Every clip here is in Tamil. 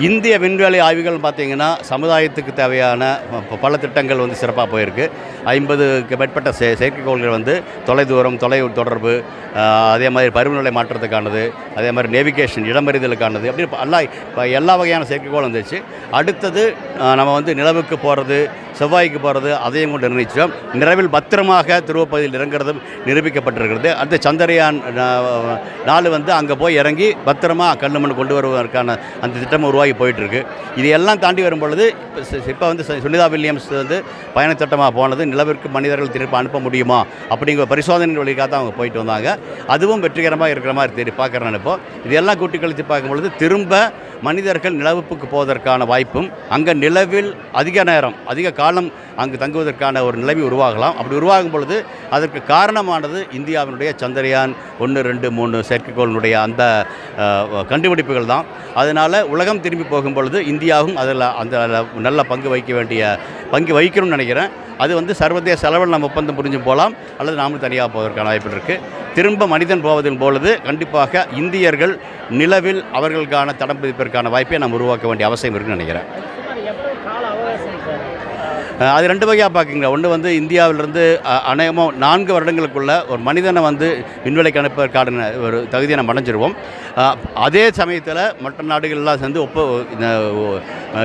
இந்திய விண்வெளி ஆய்வுகள் பார்த்திங்கன்னா சமுதாயத்துக்கு தேவையான பல திட்டங்கள் வந்து சிறப்பாக போயிருக்கு. 50க்கு மேற்பட்ட செயற்கைக்கோள்கள் வந்து தொலை தொடர்பு, அதே மாதிரி பருவநிலை மாற்றத்துக்கானது, அதே மாதிரி நேவிகேஷன் இடமறிதலுக்கானது, அப்படி எல்லா வகையான செயற்கைக்கோள் வந்துச்சு. அடுத்தது நம்ம வந்து நிலவுக்கு போகிறது, செவ்வாய்க்கு போகிறது, அதையும் கொண்டு நிர்ணயிச்சோம். நிலவில் பத்திரமாக துருவப்பகுதியில் இறங்குறதும் நிரூபிக்கப்பட்டிருக்கிறது. அந்த சந்திரயான் 4 வந்து அங்கே போய் இறங்கி பத்திரமாக கல்லுமண் கொண்டு வருவதற்கான அந்த திட்டம் உருவாகி போயிட்டுருக்கு. இது எல்லாம் தாண்டி வரும்பொழுது இப்போ வந்து சுனிதா வில்லியம்ஸ் வந்து பயணத்திட்டமாக போனது நிலவிற்கு மனிதர்கள் திருப்பி அனுப்ப முடியுமா அப்படிங்கிற பரிசோதனை வழிக்காக தான் அவங்க போயிட்டு வந்தாங்க. அதுவும் வெற்றிகரமாக இருக்கிற மாதிரி பார்க்குறேன். இப்போ இதெல்லாம் கூட்டி கழித்து பார்க்கும்பொழுது திரும்ப மனிதர்கள் நிலவுக்கு போவதற்கான வாய்ப்பும், அங்கே நிலவில் அதிக காலம் அங்கு தங்குவதற்கான ஒரு நிலைமை உருவாகலாம். அப்படி உருவாகும் பொழுது அதற்கு காரணமானது இந்தியாவினுடைய சந்திரயான் 1, 2, 3 செயற்கைக்கோளினுடைய அந்த கண்டுபிடிப்புகள் தான். அதனால் உலகம் திரும்பி போகும் பொழுது இந்தியாவும் அதில் அந்த நல்ல பங்கு வைக்கணும்னு நினைக்கிறேன். அது வந்து சர்வதேச அளவில் நம்ம ஒப்பந்தம் புரிஞ்சு போகலாம், அல்லது நாமளும் தனியாக போவதற்கான வாய்ப்பு இருக்குது. திரும்ப மனிதன் போவதின் பொழுது கண்டிப்பாக இந்தியர்கள் நிலவில் அவர்களுக்கான தடம் பதிப்பதற்கான வாய்ப்பை நாம் உருவாக்க வேண்டிய அவசியம் இருக்குன்னு நினைக்கிறேன். அது 2 வகையாக பார்க்குங்க. ஒன்று வந்து இந்தியாவிலிருந்து அநேகமாக 4 வருடங்களுக்குள்ள ஒரு மனிதனை வந்து விண்வெளிக்கு அனுப்புவதற்கான ஒரு தகுதியை நம்ம அடைஞ்சிருவோம். அதே சமயத்தில் மற்ற நாடுகள்லாம் சேர்ந்து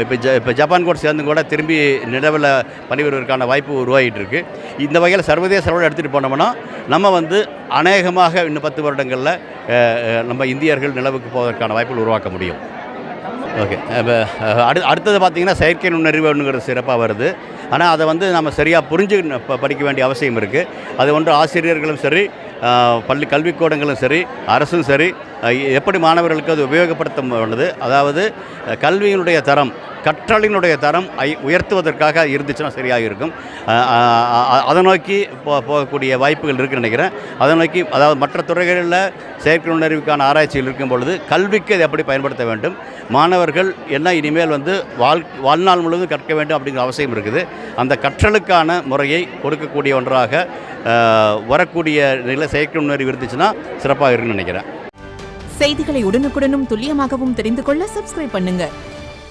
இப்போ ஜப்பான் கூட சேர்ந்து கூட திரும்பி நிலவில் பணிபுரிவதற்கான வாய்ப்பு உருவாகிட்டு இருக்குது. இந்த வகையில் சர்வதேச அளவில் எடுத்துகிட்டு போனோம்னா நம்ம வந்து அநேகமாக இன்னும் 10 வருடங்களில் நம்ம இந்தியர்கள் நிலவுக்கு போவதற்கான வாய்ப்புகள் உருவாக்க முடியும். ஓகே. அடுத்தது பார்த்திங்கன்னா செயற்கை நுண்ணறிவுங்கிறது சிறப்பாக வருது. ஆனால் அதை வந்து நம்ம சரியாக புரிஞ்சு படிக்க வேண்டிய அவசியம் இருக்குது. அது ஒன்று ஆசிரியர்களும் சரி, கல்விக்கூடங்களும் சரி, அரசும் சரி, எப்படி மாணவர்களுக்கு அது உபயோகப்படுத்த வேண்டது. அதாவது கல்வியினுடைய தரம், கற்றலினுடைய தரம் உயர்த்துவதற்காக இருந்துச்சுன்னா சரியாக இருக்கும். அதை நோக்கி போகக்கூடிய வாய்ப்புகள் இருக்குன்னு நினைக்கிறேன். அதை நோக்கி, அதாவது மற்ற துறைகளில் செயற்கை நுண்ணறிவுக்கான ஆராய்ச்சிகள் இருக்கும் பொழுது கல்விக்கு அதை எப்படி பயன்படுத்த வேண்டும், மாணவர்கள் என்ன இனிமேல் வந்து வாழ்நாள் முழுவதும் கற்க வேண்டும் அப்படிங்கிற அவசியம் இருக்குது. அந்த கற்றலுக்கான முறையை கொடுக்கக்கூடிய ஒன்றாக வரக்கூடிய நிலை செயற்கை நுண்ணறிவு இருந்துச்சுன்னா சிறப்பாக இருக்குன்னு நினைக்கிறேன். செய்திகளை உடனுக்குடனும் துல்லியமாகவும் தெரிந்து கொள்ள சப்ஸ்கிரைப் பண்ணுங்க.